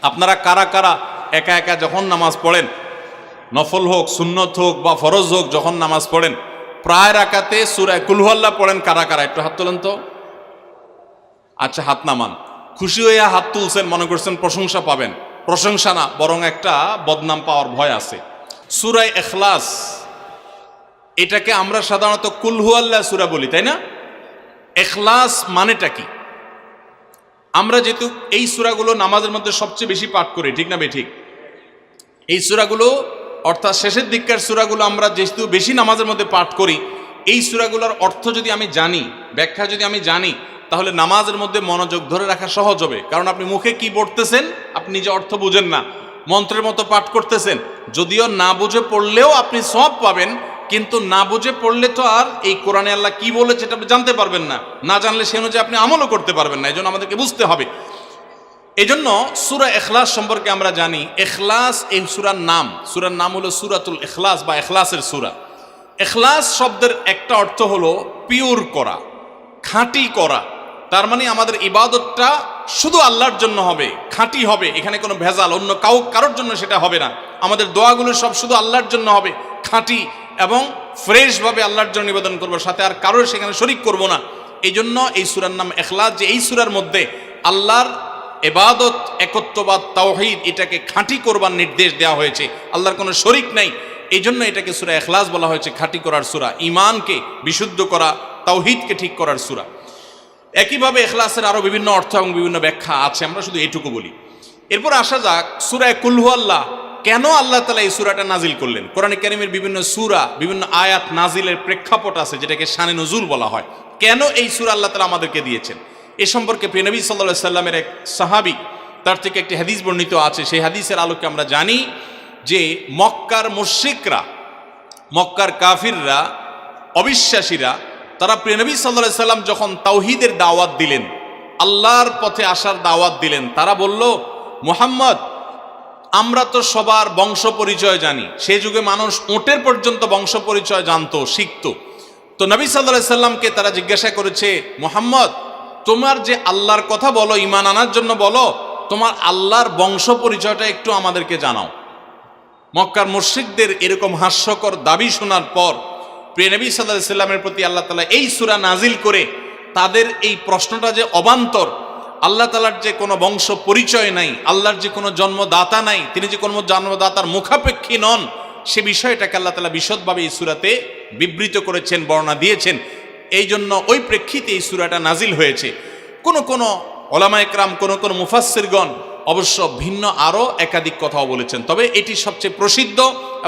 আপনারা কারা কারা একা একা যখন নামাজ পড়েন, নফল হোক সুন্নত হোক বা ফরজ হোক, যখন নামাজ পড়েন প্রায় রাকাতে সূরা কুল হুয়াল্লাহ পড়েন কারা কারা? একটু হাত তোলেন তো। আচ্ছা, হাত নামান। খুশি হইয়া হাত তুলছেন, মনে করছেন প্রশংসা পাবেন। প্রশংসা না, বরং একটা বদনাম পাওয়ার ভয় আছে। সূরা ইখলাস, এটাকে আমরা সাধারণত কুল হুয়াল্লাহ সূরা বলি, তাই না? ইখলাস মানেটা কি? আমরা যেহেতু এই সূরাগুলো নামাজের মধ্যে সবচেয়ে বেশি পাঠ করি, ঠিক না বেঠিক? এই সূরাগুলো অর্থাৎ শেষের দিককার সূরাগুলো আমরা যেহেতু বেশি নামাজের মধ্যে পাঠ করি, এই সূরাগুলোর অর্থ যদি আমি জানি, ব্যাখ্যা যদি আমি জানি, তাহলে নামাজের মধ্যে মনোযোগ ধরে রাখা সহজ হবে। কারণ আপনি মুখে কি পড়তেছেন আপনি নিজে অর্থ বুঝেন না, মন্ত্রের মতো পাঠ করতেছেন। যদিও না বুঝে পড়লেও আপনি সওয়াব পাবেন, কিন্তু না বুঝে পড়লে তো আর এই কোরআনে আল্লাহ কি বলেছে এটা আপনি জানতে পারবেন না। না জানলে সে অনুযায়ী আপনি আমলও করতে পারবেন না। এই জন্য আমাদেরকে বুঝতে হবে। এই জন্য সূরা ইখলাস সম্পর্কে আমরা জানি। ইখলাস এই সূরার নাম হলো সূরাতুল ইখলাস বা ইখলাসের সূরা। ইখলাস শব্দের একটা অর্থ হলো পিওর করা, খাঁটি করা। তার মানে আমাদের ইবাদতটা শুধু আল্লাহর জন্য হবে, খাঁটি হবে, এখানে কোনো ভেজাল অন্য কারোর জন্য সেটা হবে না। আমাদের দোয়াগুলো সব শুধু আল্লাহর জন্য হবে, খাঁটি এবং ফ্রেশভাবে আল্লাহর জন্য নিবেদন করবো, সাথে আর কারোর সেখানে শরিক করব না। এই জন্য এই সূরার নাম ইখলাস, যে এই সূরার মধ্যে আল্লাহর ইবাদত, একত্ববাদ, তাওহীদ, এটাকে খাঁটি করবার নির্দেশ দেওয়া হয়েছে। আল্লাহর কোনো শরিক নাই, এই জন্য এটাকে সূরা ইখলাস বলা হয়েছে, খাঁটি করার সূরা, ঈমানকে বিশুদ্ধ করা, তাওহীদকে ঠিক করার সূরা। একইভাবে ইখলাসের আরো বিভিন্ন অর্থ এবং বিভিন্ন ব্যাখ্যা আছে, আমরা শুধু এইটুকু বলি। এরপর আসা যাক সূরা কুল হুয়াল্লাহ। কেন আল্লাহ তাআলা এই সূরাটা নাজিল করলেন? কোরআনে কারীমের বিভিন্ন সূরা, বিভিন্ন আয়াত নাজিলের প্রেক্ষাপট আছে, যেটাকে শানে নুজুল বলা হয়। কেন এই সূরা আল্লাহ তাআলা আমাদেরকে দিয়েছেন, এ সম্পর্কে প্রিয় নবী সাল্লাল্লাহু আলাইহি সাল্লামের এক সাহাবী, তার থেকে একটি হাদিস বর্ণিত আছে। সেই হাদিসের আলোকে আমরা জানি যে মক্কার মুশরিকরা, মক্কার কাফিররা, অবিশ্বাসীরা, তারা প্রিয় নবী সাল্লাল্লাহু আলাইহি সাল্লাম যখন তাওহীদের দাওয়াত দিলেন, আল্লাহর পথে আসার দাওয়াত দিলেন, তারা বলল, মুহাম্মদ, আমরা তো সবার বংশ পরিচয় জানি। সেই যুগে মানুষ ওটের পর্যন্ত বংশ পরিচয় জানতো, শিখতো। তো নবী সাল্লাল্লাহু আলাইহি সাল্লামকে তারা জিজ্ঞাসা করেছে, মুহাম্মদ, তোমার যে আল্লাহর কথা বলো, ঈমান আনার জন্য বলো, তোমার আল্লাহর বংশ পরিচয়টা একটু আমাদেরকে জানাও। মক্কার মুশরিকদের এরকম হাস্যকর দাবি শোনার পর প্রিয় নবী সাল্লাল্লাহু আলাইহি সাল্লামের প্রতি আল্লাহ তাআলা এই সূরা নাজিল করে তাদের এই প্রশ্নটা যে অবান্তর, আল্লাহ তাআলার যে কোনো বংশ পরিচয় নাই, আল্লাহর যে কোনো জন্মদাতা নাই, তিনি যে কোনো জন্মদাতার মুখাপেক্ষী নন, সে বিষয়টাকে আল্লাহ তাআলা বিশদভাবে এই সূরাতে বিবৃত করেছেন, বর্ণনা দিয়েছেন। এই জন্য ওই প্রেক্ষিতে এই সূরাটা নাজিল হয়েছে। কোন উলামা ইকরাম, কোন মুফাসসিরগণ অবশ্য ভিন্ন আরও একাধিক কথাও বলেছেন। তবে এটি সবচেয়ে প্রসিদ্ধ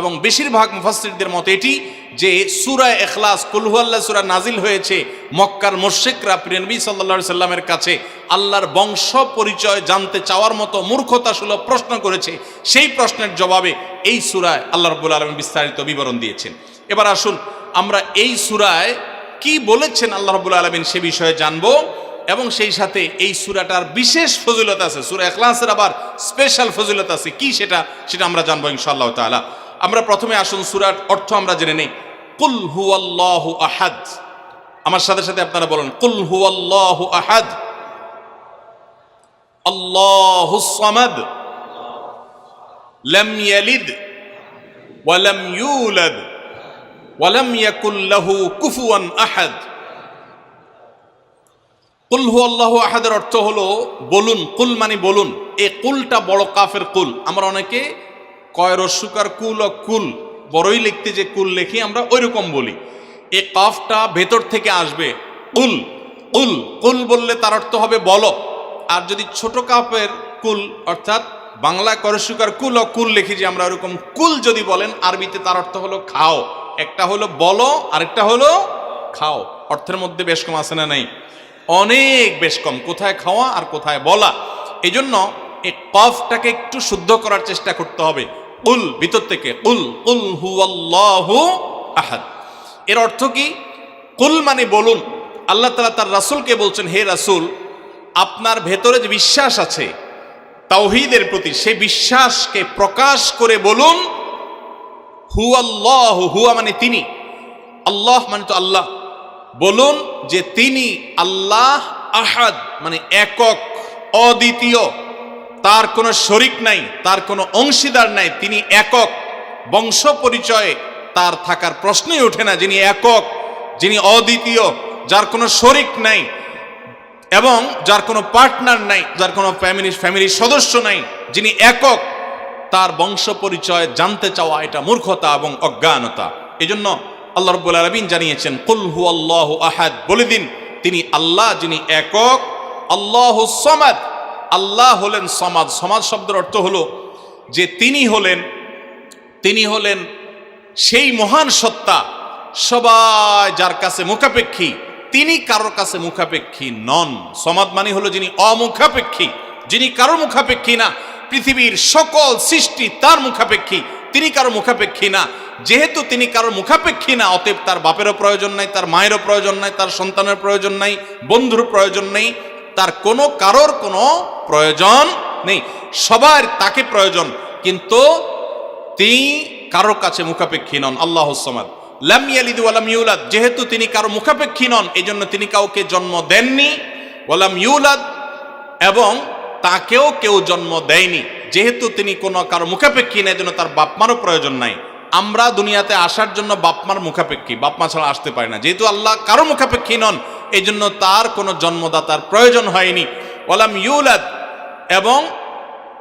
এবং বেশিরভাগ মুফাসসিরদের মতে এটি যে সূরা ইখলাস, কুল হুয়াল্লাহ সূরা নাজিল হয়েছে মক্কার মুশরিকরা প্রিয় নবী সাল্লাল্লাহু আলাইহি সাল্লামের কাছে আল্লাহর বংশ পরিচয় জানতে চাওয়ার মতো মূর্খতাসুলভ প্রশ্ন করেছে। সেই প্রশ্নের জবাবে এই সূরায় আল্লাহ রাব্বুল আলামিন বিস্তারিত বিবরণ দিয়েছেন। এবার আসুন আমরা এই সূরায় কি বলেছেন আল্লাহ রাব্বুল আলামিন সে বিষয়ে জানবো, এবং সেই সাথে এই সূরাটার বিশেষ ফজিলত আছে। সূরা ইখলাসের আবার স্পেশাল ফজিলত আছে, কি সেটা আমরা জানবো ইনশাআল্লাহ তাআলা। আমরা প্রথমে আসুন সূরার অর্থ আমরা জেনে নেই। কুল হুয়াল্লাহু আহাদ। আমার সাথে সাথে আপনারা বলেন, কুল হুয়াল্লাহু আহাদ, আল্লাহুস সামাদ, লাম ইয়ালিদ ওয়া লাম ইউলাদ ওয়া লাম ইয়াকুল লাহু কুফুয়ান আহাদ। কুল হুয়াল্লাহু আহাদের অর্থ হলো বলুন। কুল মানে বলুন। এই কুলটা বড় কাফের কুল। আমরা অনেকে কয় রস্যকার কুল ও কুল, বড়ই লিখতে যে কুল লিখি আমরা ওই রকম বলি। এই কাফটা ভেতর থেকে আসবে। কুল কুল কুল বললে তার অর্থ হবে বলো। আর যদি ছোট কাফের কুল অর্থাৎ বাংলা করস্যকার কুল ও কুল লিখি যে আমরা ওরকম কুল যদি বলেন, আরবিতে তার অর্থ হলো খাও। একটা হলো বলো, আরেকটা হলো খাও। অর্থের মধ্যে বেশ কম আছে না নাই? অনেক বেশ কম। কোথায় খাওয়া আর কোথায় বলা। এই জন্য এই কফটাকে একটু শুদ্ধ করার চেষ্টা করতে হবে। কুল ভিতর থেকে, কুল কুল হুয়াল্লাহু আহাদ। এর অর্থ কি? কুল মানে বলুন। আল্লাহ তাআলা তার রাসূলকে বলছেন, হে রাসূল, আপনার ভেতরে যে বিশ্বাস আছে তাওহীদের প্রতি, সেই বিশ্বাসকে প্রকাশ করে বলুন, হুয়াল্লাহু, হুয়া মানে তিনি, আল্লাহ মানে তো আল্লাহ, বলুন যে তিনি আল্লাহ, আহাদ মানে একক, অদ্বিতীয়, তার কোনো শরিক নাই, তার কোনো অংশীদার নাই, তিনি একক, বংশ পরিচয়ে তার থাকার প্রশ্নই ওঠে না। যিনি একক, যিনি অদ্বিতীয়, যার কোনো শরিক নাই এবং যার কোনো পার্টনার নাই, যার কোনো ফ্যামিলির সদস্য নাই, যিনি একক, তার বংশ পরিচয় জানতে চাওয়া এটা মূর্খতা এবং অজ্ঞানতা। এই জন্য আল্লাহ রাব্বুল আলামিন জানিয়েছেন, কুল হুয়াল্লাহু আহাদ, বলে দিন তিনি আল্লাহ যিনি একক, আল্লাহুস সামাদ, আল্লাহ হলেন সমাদ। সমাদ শব্দের অর্থ হলো যে তিনি হলেন সেই মহান সত্তা, সবাই যার কাছে মুখাপেক্ষী, তিনি কারোর কাছে মুখাপেক্ষী নন। সমাদ মানে হলো যিনি অমুখাপেক্ষী, যিনি কারোর মুখাপেক্ষী না। পৃথিবীর সকল সৃষ্টি তার মুখাপেক্ষী, তিনি কারোর মুখাপেক্ষী না। যেহেতু তিনি কারোর মুখাপেক্ষী না, অতএব তার বাপেরও প্রয়োজন নাই, তার মায়েরও প্রয়োজন নাই, তার সন্তানের প্রয়োজন নাই, বন্ধুর প্রয়োজন নেই, তার কারোর কোনো প্রয়োজন নেই। সবার তাকে প্রয়োজন, কিন্তু তিনি কারোর কাছে মুখাপেক্ষী নন। আল্লাহুস সামাদ, লাম ইয়ালিদ ওয়া লাম ইউলাদ, যেহেতু তিনি কারো মুখাপেক্ষী নন, এজন্য তিনি কাউকে জন্ম দেননি। ওয়া লাম ইউলাদ, এবং তাকেও কেউ জন্ম দেয়নি। যেহেতু তিনি কারো মুখাপেক্ষী না, এজন্য তার বাপমারও প্রয়োজন নাই। আমরা দুনিয়াতে আসার জন্য বাপমার মুখাপেক্ষী, বাপমা ছাড়া আসতে পারে না। যেহেতু আল্লাহ কারো মুখাপেক্ষী নন, এই জন্য তার কোনো জন্মদাতার প্রয়োজন হয়নি। ওয়া লাম ইউলাদ, এবং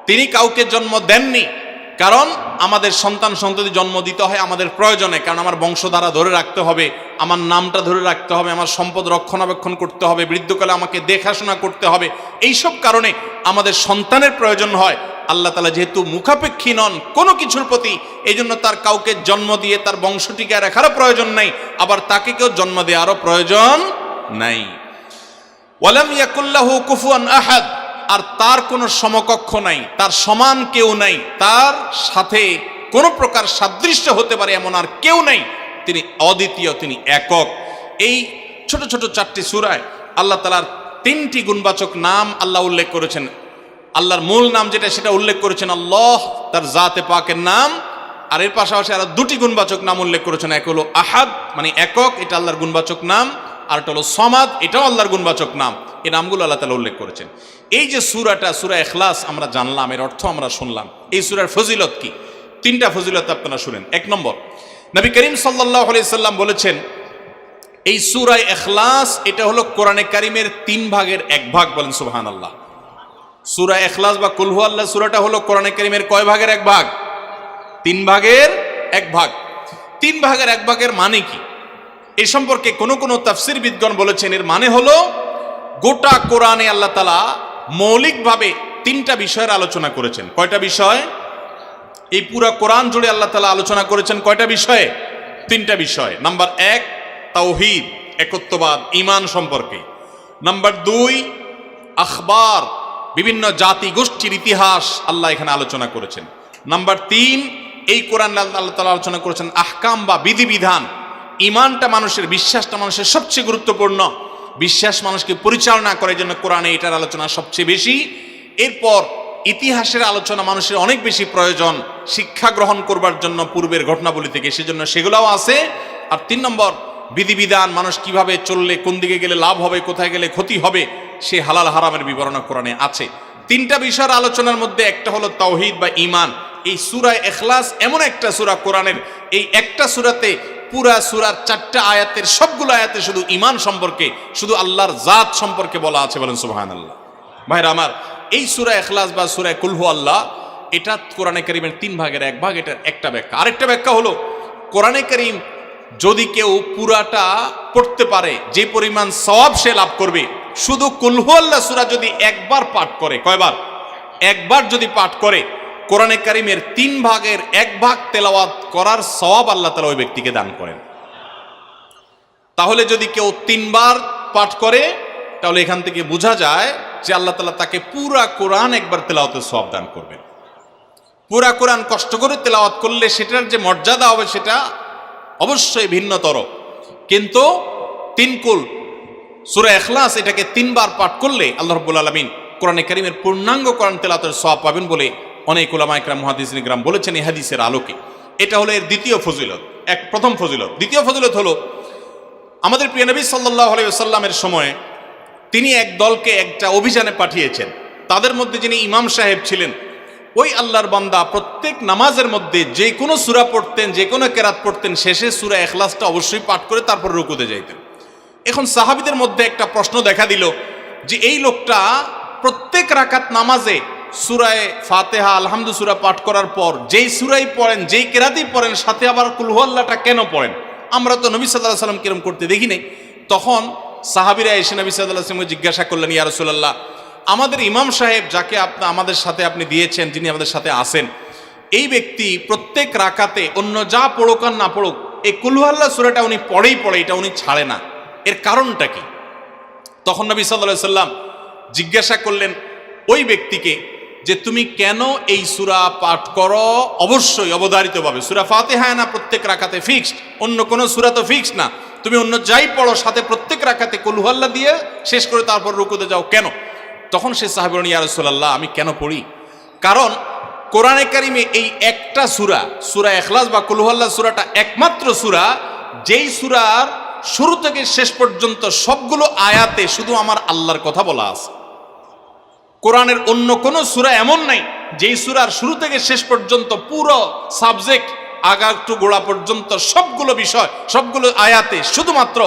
তিনি কাউকে জন্ম দেননি। কারণ আমাদের সন্তান সন্ততি জন্ম দিতে হয় আমাদের প্রয়োজনে, কারণ আমার বংশধারা ধরে রাখতে হবে, আমার নামটা ধরে রাখতে হবে, আমার সম্পদ রক্ষণাবেক্ষণ করতে হবে, বৃদ্ধকালে আমাকে দেখাশোনা করতে হবে। এইসব কারণে আমাদের সন্তানের প্রয়োজন হয়। আল্লাহ তাআলা যেহেতু মুখাপেক্ষী নন কোনো কিছুর প্রতি, এই জন্য তার কাউকে জন্ম দিয়ে তার বংশটিকে রাখারও প্রয়োজন নাই, আবার তাকে কেউ জন্ম দেওয়ারও প্রয়োজন নাই। ওয়ালাম ইয়াকুল্লাহু কুফুয়ান আহাদ, আর তার কোনো সমকক্ষ নাই, তার সমান কেউ নাই, তার সাথে কোনো প্রকার সাদৃশ্য হতে পারে এমন আর কেউ নাই। তিনি অদ্বিতীয়, তিনি একক। এই ছোট ছোট 4টি সূরায় আল্লাহ তাআলার 3টি গুণবাচক নাম আল্লাহ উল্লেখ করেছেন। আল্লাহর মূল নাম যেটা, সেটা উল্লেখ করেছেন আল্লাহ, তার জাতে পাকের নাম। আর এর পাশাপাশি আরো 2টি গুণবাচক নাম উল্লেখ করেছেন। এক হলো আহাদ, মানে একক, এটা আল্লাহর গুণবাচক নাম। আর এটা হলো সমাদ, এটাও আল্লাহর গুণবাচক নাম। এই নামগুলো আল্লাহ তাআলা উল্লেখ করেছেন। এই যে সূরাটা, সূরা ইখলাস আমরা জানলাম, এর অর্থ আমরা শুনলাম। এই সূরার ফজিলত কি? 3টা ফজিলত আপনারা শুনেন। 1 নম্বর, নবী করিম সাল্লাল্লাহু আলাইহি সাল্লাম বলেছেন, এই সূরা ইখলাস এটা হলো কোরআনে কারীমের 3 ভাগের 1 ভাগ। বলেন সুবহানাল্লাহ। সূরা ইখলাস বা কুল হুয়াল্লাহ সূরাটা হলো কোরআনে কারীমের কয় ভাগের 1 ভাগ? 3 ভাগের 1 ভাগ। 3 ভাগের 1 ভাগের মানে কি? এই সম্পর্কে কোন তাফসীরবিদগণ বলেছেন, এর মানে হলো গোটা কোরআনে আল্লাহ তাআলা মৌলিকভাবে 3টা বিষয়ের আলোচনা করেছেন। কয়টা বিষয়? এই পুরা কোরআন জুড়ে আল্লাহ তাআলা আলোচনা করেছেন কয়টা বিষয়ে? 3টা বিষয়। নাম্বার 1 তাওহীদ, একত্ববাদ, ঈমান সম্পর্কে। নাম্বার 2 আখবার, বিভিন্ন জাতি গোষ্ঠীর ইতিহাস আল্লাহ এখানে আলোচনা করেছেন। নাম্বার 3 এই কোরআন আল্লাহ তাআলা আলোচনা করেছেন আহকাম বা বিধিবিধান। ঈমানটা মানুষের, বিশ্বাসটা মানুষের সবচেয়ে গুরুত্বপূর্ণ। বিশ্বাস মানুষকে পরিচালনা করে, জন্য কোরআনে এটার আলোচনা সবচেয়ে বেশি। এরপর ইতিহাসের আলোচনা মানুষের অনেক বেশি প্রয়োজন শিক্ষা গ্রহণ করবার জন্য পূর্বের ঘটনাবলী থেকে, সেজন্য সেগুলোও আছে। আর 3 নম্বর বিধিবিধান, মানুষ কিভাবে চললে কোন দিকে গেলে লাভ হবে, কোথায় গেলে ক্ষতি হবে, সে হালাল হারামের বিবরণ কোরআনে আছে। 3টা বিষয়ের আলোচনার মধ্যে একটা হলো তাওহীদ বা ঈমান। এই সূরা ইখলাস এমন একটা সূরা কোরআনের, এই একটা সূরাতে পুরা সূরার 4টা আয়াতের সবগুলো আয়াতে শুধু ঈমান সম্পর্কে, শুধু আল্লাহর জাত সম্পর্কে বলা আছে। বলেন সুবহানাল্লাহ। ভাইরা আমার, এই সূরা ইখলাস বা সূরা কুল হুয়াল্লাহ এটা কোরআনে কারীমের 3 ভাগের 1 ভাগ। এটার একটা ব্যাখ্যা। আরেকটা ব্যাখ্যা হলো, কোরআনে কারীম যদি কেউ পুরাটা পড়তে পারে, যে পরিমাণ সওয়াব সে লাভ করবে। শুধু কুল হুয়াল্লাহ সূরা যদি একবার পাঠ করে, কয়বার? একবার যদি পাঠ করে, কোরআনে কারীমের 3 ভাগের 1 ভাগ তেলাওয়াত করার সওয়াব আল্লাহ তাআলা ওই ব্যক্তিকে দান করেন। তাহলে যদি কেউ 3 বার পাঠ করে, তাহলে এখান থেকে বোঝা যায় যে আল্লাহ তাআলা তাকে পুরা কোরআন একবার তেলাওয়াতের সওয়াব দান করবেন। পুরা কোরআন কষ্ট করে তেলাওয়াত করলে সেটার যে মর্যাদা হবে সেটা অবশ্যই ভিন্নতর। কিন্তু 3 কুল সূরা ইখলাস এটাকে 3 বার পাঠ করলে আল্লাহ রাব্বুল আলামিন কোরআনে কারীমের পূর্ণাঙ্গ কোরআন তেলাওয়াতের সওয়াব পাবেন বলে অনেক উলামা ইকরাম, মুহাদ্দিসিন ইকরাম বলেছেন এই হাদিসের আলোকে। এটা হলো এর দ্বিতীয় ফজিলত। প্রথম ফজিলত। দ্বিতীয় ফজিলত হলো, আমাদের প্রিয় নবী সাল্লাল্লাহু আলাইহি ওয়াসাল্লামের সময়ে তিনি এক দলকে একটা অভিযানে পাঠিয়েছেন। তাদের মধ্যে যিনি ইমাম সাহেব ছিলেন, ওই আল্লাহর বান্দা প্রত্যেক নামাজের মধ্যে যে কোনো সূরা পড়তেন, যে কোনো কেরাত পড়তেন, শেষে সূরা ইখলাসটা অবশ্যই পাঠ করে তারপর রুকুতে যাইতেন। এখন সাহাবীদের মধ্যে একটা প্রশ্ন দেখা দিল যে এই লোকটা প্রত্যেক রাকাত নামাজে সূরায়ে ফাতিহা আলহামদু সূরা পাঠ করার পর যেই সূরাই পড়েন, যেই কেরাতই পড়েন, সাথে আবার কুল হুয়াল্লাহটা কেন পড়েন? আমরা তো নবী সাল্লাল্লাহু আলাইহি ওয়াসাল্লাম কিরম করতে দেখি নাই। তখন সাহাবীরা এসে নবী সাল্লাল্লাহু আলাইহি ওয়াসাল্লামকে জিজ্ঞাসা করলেন, ইয়া রাসূলুল্লাহ, আমাদের ইমাম সাহেব যাকে আমাদের সাথে আপনি দিয়েছেন, যিনি আমাদের সাথে আসেন, এই ব্যক্তি প্রত্যেক রাকাতে অন্য যা পড়ুক আর না পড়ুক এই কুল হুয়াল্লাহ সূরাটা উনি পড়ে, এটা উনি ছাড়ে না, এর কারণটা কি? তখন নবী সাল্লাল্লাহু আলাইহি ওয়াসাল্লাম জিজ্ঞাসা করলেন ওই ব্যক্তিকে যে তুমি কেন এই সূরা পাঠ করো? অবশ্যই অবধারিতভাবে সূরা ফাতিহা না প্রত্যেক রাকাতে ফিক্সড, অন্য কোনো সূরা তো ফিক্সড না, তুমি অন্য যাই পড়ো সাথে প্রত্যেক রাকাতে কুল হুয়াল্লাহ দিয়ে শেষ করে তারপর রুকুতে যাও কেন? তখন সে সাহাবী বলেন, ইয়া রাসূলুল্লাহ, আমি কেন পড়ি? কারণ কোরআনে কারিমে এই একটা সূরা, সূরা ইখলাস বা কুল হুয়াল্লাহ সূরাটা একমাত্র সূরা যেই সূরার শুরু থেকে শেষ পর্যন্ত সবগুলো আয়াতে শুধু আমার আল্লাহর কথা বলা আছে। কোরআনের অন্য কোনো সূরা এমন নাই যেই সূরার শুরু থেকে শেষ পর্যন্ত পুরো সাবজেক্ট আগা টু গোড়া পর্যন্ত সবগুলো বিষয়, সবগুলো আয়াতে শুধুমাত্র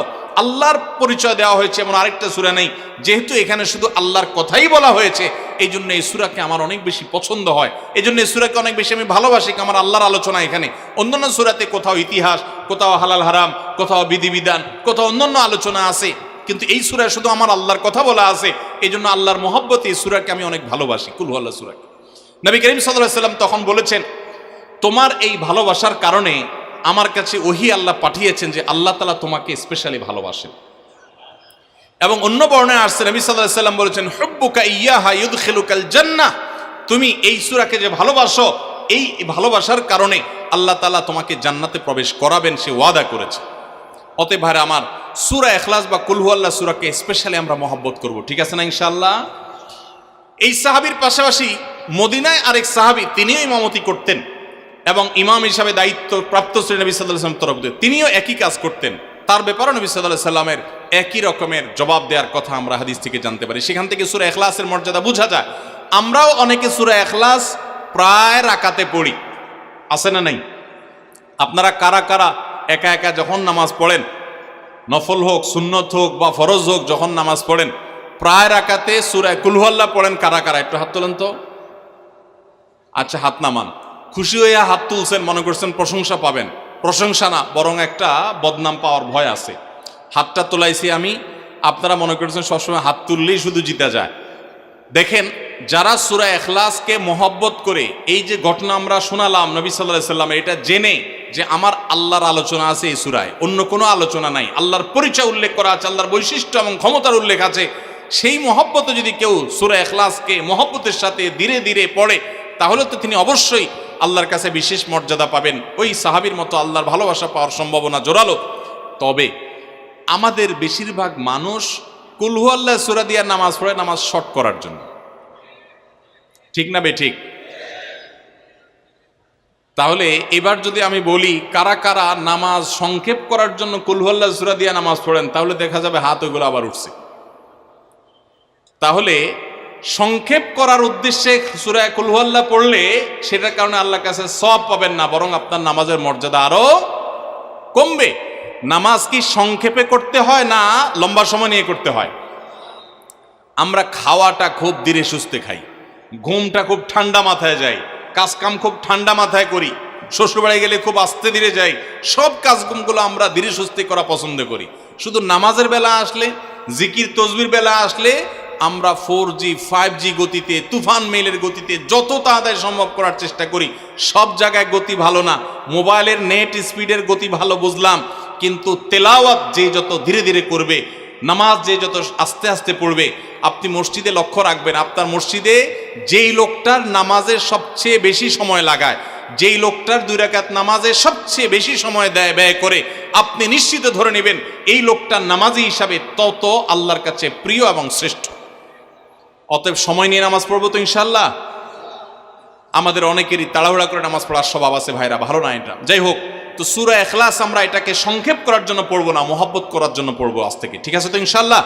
আল্লাহর পরিচয় দেওয়া হয়েছে এমন আরেকটা সূরা নেই। যেহেতু এখানে শুধু আল্লাহর কথাই বলা হয়েছে, এই জন্য এই সূরাকে আমার অনেক বেশি পছন্দ হয়, এই জন্য এই সূরাকে অনেক বেশি আমি ভালোবাসি। আমার আল্লাহর আলোচনা এখানে, অন্যান্য সূরাতে কোথাও ইতিহাস, কোথাও হালাল হারাম, কোথাও বিধিবিধান, কোথাও অন্যান্য আলোচনা আছে, কিন্তু এই সূরায় শুধু আমার আল্লাহর কথা বলা আছে। এই জন্য আল্লাহর মহব্বতে এই সূরাকে আমি অনেক ভালোবাসি, কুল হুয়াল্লাহ সূরাকে। নবী করিম সাল্লাল্লাহু আলাইহি ওয়াসাল্লাম তখন বলেছেন, তোমার এই ভালোবাসার কারণে আমার কাছে ওহী আল্লাহ পাঠিয়েছেন যে আল্লাহ তাআলা তোমাকে স্পেশালি ভালোবাসেন। এবং অন্য বর্ণনায় আসছে নবী সাল্লাল্লাহু আলাইহি ওয়াসাল্লাম বলেছেন, হুব্বুকা ইয়াহা ইউদখিলুকাল জান্নাহ, তুমি এই সূরাকে যে ভালোবাসো, এই ভালোবাসার কারণে আল্লাহ তাআলা তোমাকে জান্নাতে প্রবেশ করাবেন, সে ওয়াদা করেছে। অতএব ভাইরা আমার, সূরা ইখলাস বা কুল হুয়াল্লাহ সূরাকে স্পেশালি আমরা মহব্বত করব, ঠিক আছে না ইনশাআল্লাহ? এই সাহাবীর পাশাপাশি মদিনায় আরেক সাহাবী, তিনিও ইমামতি করতেন এবং ইমাম হিসাবে দায়িত্ব প্রাপ্ত ছিলেন নবী সাল্লাল্লাহু আলাইহি ওয়াসাল্লাম তরফ থেকে, তিনিও একই কাজ করতেন। তার ব্যাপারে নবী সাল্লাল্লাহু আলাইহি ওয়াসাল্লামের একই রকমের জবাব দেওয়ার কথা আমরা হাদিস থেকে জানতে পারি। সেখান থেকে সূরা ইখলাসের মর্যাদা বোঝা যায়। আমরাও অনেকে সূরা ইখলাস প্রায় রাকাতে পড়ি, আছে না নাই? আপনারা কারা কারা একা একা যখন নামাজ পড়েন, নফল হোক, সুন্নত হোক বা ফরজ হোক, যখন নামাজ পড়েন প্রায় রাকাতে সূরা কুল হুয়াল্লাহ পড়েন কারা কারা? একটু হাত তোলেন তো। আচ্ছা, হাত নামান। খুশি হয়ে হাত তুলছেন, মনে করছেন প্রশংসা পাবেন। প্রশংসা না, বরং একটা বদনাম পাওয়ার ভয় আছে। হাতটা তোলাইছি আমি, আপনারা মনে করছেন সবসময় হাত তুললেই শুধু জিতা যায়। দেখেন, যারা সূরা ইখলাসকে মহব্বত করে, এই যে ঘটনা আমরা শোনালাম নবী সাল্লাল্লাহু আলাইহি ওয়াসাল্লাম, এটা জেনে যে আমার আল্লাহর আলোচনা আছে এই সূরায়, অন্য কোনো আলোচনা নাই, আল্লাহর পরিচয় উল্লেখ করা আছে, আল্লাহর বৈশিষ্ট্য এবং ক্ষমতার উল্লেখ আছে, সেই মহব্বতে যদি কেউ সূরা ইখলাসকে মহব্বতের সাথে ধীরে ধীরে পড়ে, তাহলে তো তিনি অবশ্যই আল্লাহর কাছে বিশেষ মর্যাদা পাবেন। ওই সাহাবীর মতো আল্লাহর ভালোবাসা পাওয়ার সম্ভাবনা জোরালো। তবে আমাদের বেশিরভাগ মানুষ কুল হুয়াল্লাহ সূরা দিয়ে নামাজ পড়ে নামাজ শর্ট করার জন্য, ঠিক না বেঠিক? তাহলে এবার যদি আমি বলি কারা কারা নামাজ সংক্ষেপ করার জন্য কুল হুয়াল্লাহ সূরা দিয়ে নামাজ পড়েন, তাহলে দেখা যাবে হাত ওইগুলো আবার উঠছে। তাহলে সংক্ষেপ করার উদ্দেশ্যে সূরা কুল হুয়াল্লাহ পড়লে সেটার কারণে আল্লাহর কাছে সওয়াব পাবেন না, বরং আপনার নামাজের মর্যাদা আরো কমবে। নামাজ কি সংক্ষেপে করতে হয় না লম্বা সময় নিয়ে করতে হয়? আমরা খাওয়াটা খুব ধীরে সুস্থে খাই, ঘুমটা খুব ঠান্ডা মাথায় যায়, কাজকাম খুব ঠান্ডা মাথায় করি, শ্বশুরবাড়ি গেলে খুব আস্তে ধীরে যাই, সব কাজগুলো আমরা ধীরে সুস্থে করা পছন্দ করি। শুধু নামাজের বেলা আসলে, জিকির তসবির বেলা আসলে আমরা 4G 5G গতিতে, তুফান মেইলের গতিতে যত তাড়াতাড়ি সম্ভব করার চেষ্টা করি। সব জায়গায় গতি ভালো না, মোবাইলের নেট স্পিডের গতি ভালো বুঝলাম, কিন্তু তেলাওয়াত যে যত ধীরে ধীরে করবে, নামাজ যে যত আস্তে আস্তে পড়বে, আপনি মসজিদে লক্ষ্য রাখবেন, আপনার মসজিদে যেই লোকটার নামাজের সবচেয়ে বেশি সময় লাগায়, যেই লোকটার 2 রাকাত নামাজে সবচেয়ে বেশি সময় ব্যয় করে, আপনি নিশ্চিত ধরে নেবেন এই লোকটার নামাজি হিসাবে তত আল্লাহর কাছে প্রিয় এবং শ্রেষ্ঠ। অতএব সময় নিয়ে নামাজ পড়বো তো ইনশাল্লাহ। আমাদের অনেকেরই তাড়াহুড়া করে নামাজ পড়ার স্বভাব আছে ভাইরা, ভালো না এটা। যাই হোক, তো সূরা ইখলাস আমরা এটাকে সংক্ষেপ করার জন্য পড়বো না, মহব্বত করার জন্য পড়বো আজ থেকে, ঠিক আছে তো ইনশাল্লাহ।